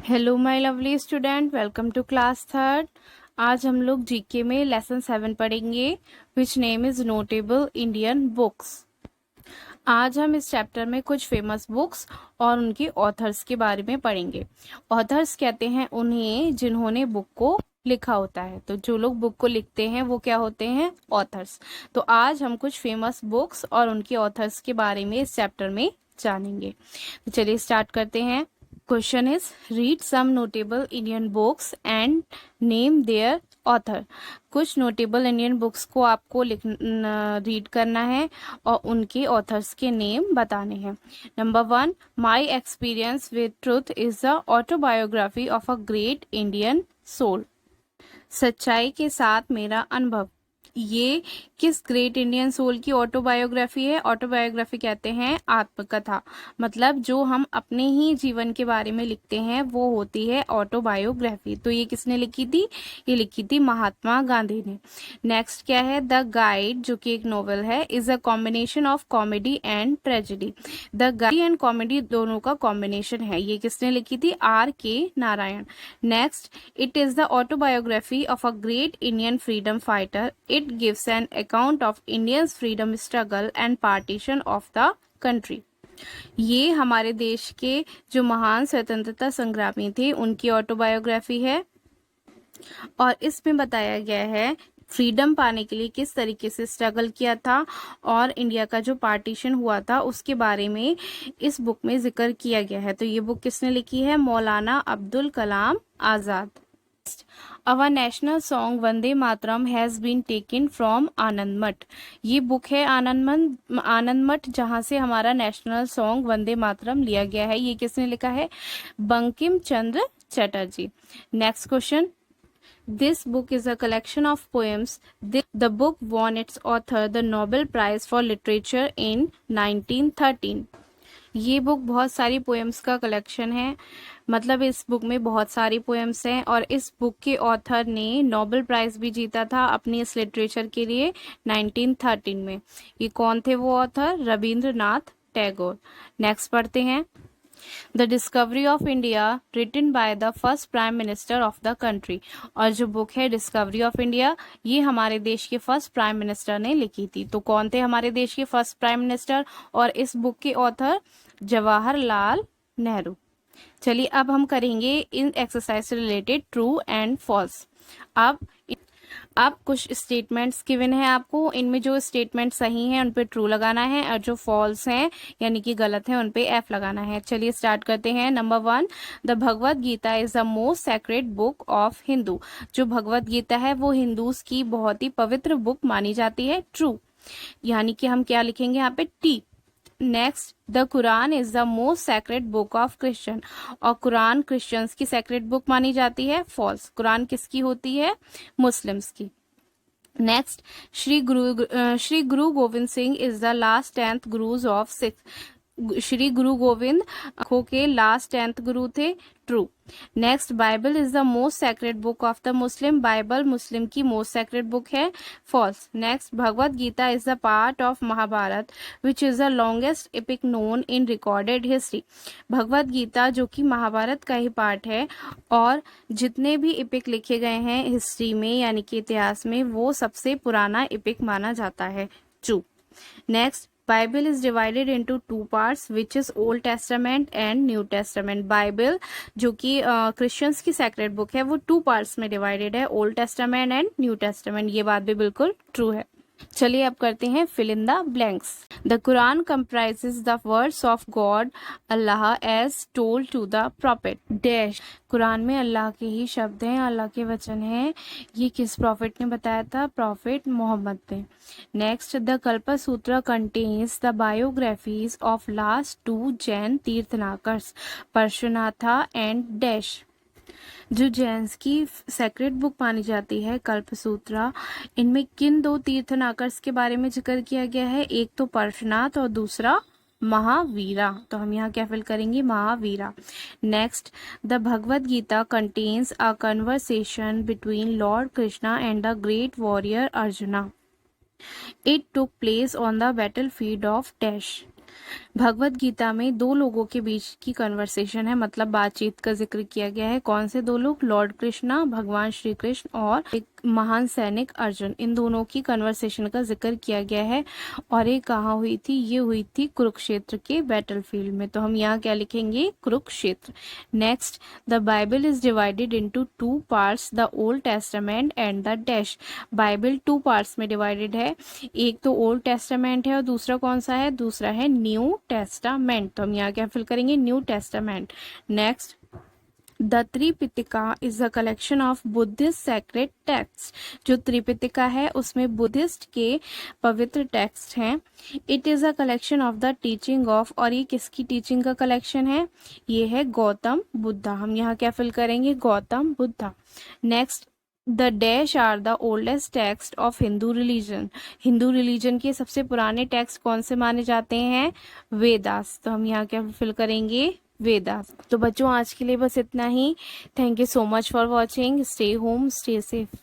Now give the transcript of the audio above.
Hello my lovely student, welcome to class third. आज हम लोग जीके में लेसन 7 पढ़ेंगे, which name is notable Indian books. आज हम इस चैप्टर में कुछ फेमस बुक्स और उनके ऑथर्स के बारे में पढ़ेंगे। ऑथर्स कहते हैं उन्हें जिन्होंने बुक को लिखा होता है, तो जो लोग बुक को लिखते हैं वो क्या होते हैं? ऑथर्स। तो आज हम कुछ फेमस बुक्स और उनके ऑथर्स के बारे में इस चैप्टर में जानेंगे। तो चलिए स्टार्ट करते हैं। Question is read some notable Indian books and name their author. कुछ नोटेबल इंडियन बुक्स को आपको रीड करना है और उनके ऑथर्स के नेम बताने हैं। Number 1, my experience with truth is the autobiography of a great Indian soul. सच्चाई के साथ मेरा अनुभव, ये किस ग्रेट इंडियन सोल की ऑटोबायोग्राफी है? ऑटोबायोग्राफी कहते हैं आत्मकथा, मतलब जो हम अपने ही जीवन के बारे में लिखते हैं वो होती है ऑटोबायोग्राफी। तो ये किसने लिखी थी? ये लिखी थी महात्मा गांधी ने। नेक्स्ट क्या है? द गाइड, जो कि एक नोवेल है, is a combination of comedy and tragedy. The guide and comedy दोनों का कॉम्बिनेशन है। ये किसने लिखी थी? R.K. Narayan. Next, it is the autobiography of a great Indian freedom fighter. It gives an account of India's freedom struggle and partition of the country. ये हमारे देश के जो महान स्वतंत्रता संग्रामी थे उनकी ऑटोबायोग्राफी है और इसमें बताया गया है फ्रीडम पाने के लिए किस तरीके से स्ट्रगल किया था और इंडिया का जो पार्टीशन हुआ था उसके बारे में इस बुक में जिक्र किया गया है। तो ये बुक किसने लिखी है? Maulana Abdul Kalam Azad. Our national song Vande Mataram has been taken from Anand Math. ये बुक है आनंद मठ, जहाँ से हमारा नेशनल सॉन्ग वंदे मातरम लिया गया है। ये किसने लिखा है? Bankim Chandra Chatterjee. Next question, this book is a collection of poems. The book won its author the Nobel Prize for Literature in 1913। ये बुक बहुत सारी पोएम्स का कलेक्शन है, मतलब इस बुक में बहुत सारी पोएम्स हैं और इस बुक के ऑथर ने नोबेल प्राइज भी जीता था अपनी इस लिटरेचर के लिए 1913 में। ये कौन थे वो ऑथर? रविंद्रनाथ टैगोर। नेक्स्ट पढ़ते हैं। The discovery of India written by the first prime minister of the country. और जो बुक है डिस्कवरी ऑफ इंडिया, ये हमारे देश के फर्स्ट प्राइम मिनिस्टर ने लिखी थी। तो कौन थे हमारे देश के फर्स्ट प्राइम मिनिस्टर? और इस बुक के ऑथर जवाहरलाल नेहरू। चलिए अब हम करेंगे इन एक्सरसाइज से रिलेटेड ट्रू एंड फॉल्स। अब कुछ स्टेटमेंट्स गिवन है आपको, इनमें जो स्टेटमेंट सही हैं उन पे ट्रू लगाना है और जो फॉल्स हैं यानी कि गलत है उन पे F लगाना है। चलिए स्टार्ट करते हैं। Number 1, the Bhagavad Gita is the most sacred book of Hindu. जो भगवत गीता है वो हिंदूज की बहुत ही पवित्र बुक मानी जाती है। ट्रू, यानी कि हम क्या लिखेंगे यहाँ पे? T। Next, the Quran is the most sacred book of Christian. और कुरान क्रिश्चियंस की सेक्रेड बुक मानी जाती है। फॉल्स, कुरान किसकी होती है? मुस्लिम्स की। Next, Shri Guru Gobind Singh is the last 10th gurus of Sikhs. Shri Guru Gobind के लास्ट 10th गुरु थे। True. Next, Bible is the most sacred book of the Muslim. Bible Muslim की मोस्ट सेक्रेड बुक है। False. Next, Bhagavad Gita is the part of Mahabharata which is the longest epic known in recorded history. Bhagavad Gita जो कि महाभारत का ही part है और जितने भी epic लिखे गए हैं हिस्ट्री में यानी कि इतिहास में, वो सबसे पुराना एपिक माना जाता है। True. Next, Bible is divided into 2 parts which is Old Testament and New Testament. Bible जो कि क्रिश्चियंस की सेक्रेड बुक है वो 2 पार्ट्स में डिवाइडेड है, old testament and new testament. ये बात भी बिल्कुल ट्रू है। चलिए अब करते हैं fill in the blanks. The Quran comprises the words of God Allah as told to the prophet dash. Quran में अल्लाह के ही शब्द हैं, अल्लाह के वचन हैं। ये किस प्रॉफिट ने बताया था? प्रॉफिट मोहम्मद ने। Next, the Kalpasutra contains the biographies of last 2 Jain Tirthankaras Parshvanatha and dash. जो जैन्स की सेक्रेड बुक मानी जाती है कल्पसूत्रा, इनमें किन 2 तीर्थनाकर्स के बारे में जिक्र किया गया है? एक तो पार्श्वनाथ और दूसरा महावीरा। तो हम यहाँ क्या फिल करेंगे? Mahavira. Next, the Bhagavad Gita contains a conversation between lord Krishna and the great warrior Arjuna. It took place on the battlefield of dash. Bhagavad Gita में दो लोगों के बीच की कन्वर्सेशन है, मतलब बातचीत का जिक्र किया गया है। कौन से दो लोग? लॉर्ड कृष्णा, भगवान श्री कृष्ण, और एक महान सैनिक अर्जुन, इन दोनों की कन्वर्सेशन का जिक्र किया गया है। और ये कहाँ हुई थी? ये हुई थी कुरुक्षेत्र के बैटलफील्ड में। तो हम यहाँ क्या लिखेंगे? Kurukshetra. Next, the Bible is divided into two parts, the old testament and the dash. Bible two parts में डिवाइडेड है, एक तो ओल्ड टेस्टामेंट है और दूसरा कौन सा है? दूसरा है न्यू टेस्टामेंट। तो हम यहाँ क्या फिल करेंगे? New testament. Next, the Tripitaka is a collection of Buddhist sacred text. जो त्रिपिटिका है उसमें बुद्धिस्ट के पवित्र टेक्स्ट हैं। It is a collection of the teaching of, और ये किसकी टीचिंग का कलेक्शन है? ये है गौतम बुद्धा। हम यहाँ क्या फिल करेंगे? Gautam Buddha. Next, the dash are the oldest text of Hindu religion. Hindu religion के सबसे पुराने टेक्स्ट कौन से माने जाते हैं? वेदास। तो हम यहाँ क्या फिल करेंगे? वेदास। तो बच्चों आज के लिए बस इतना ही। Thank you so much for watching. Stay home, stay safe.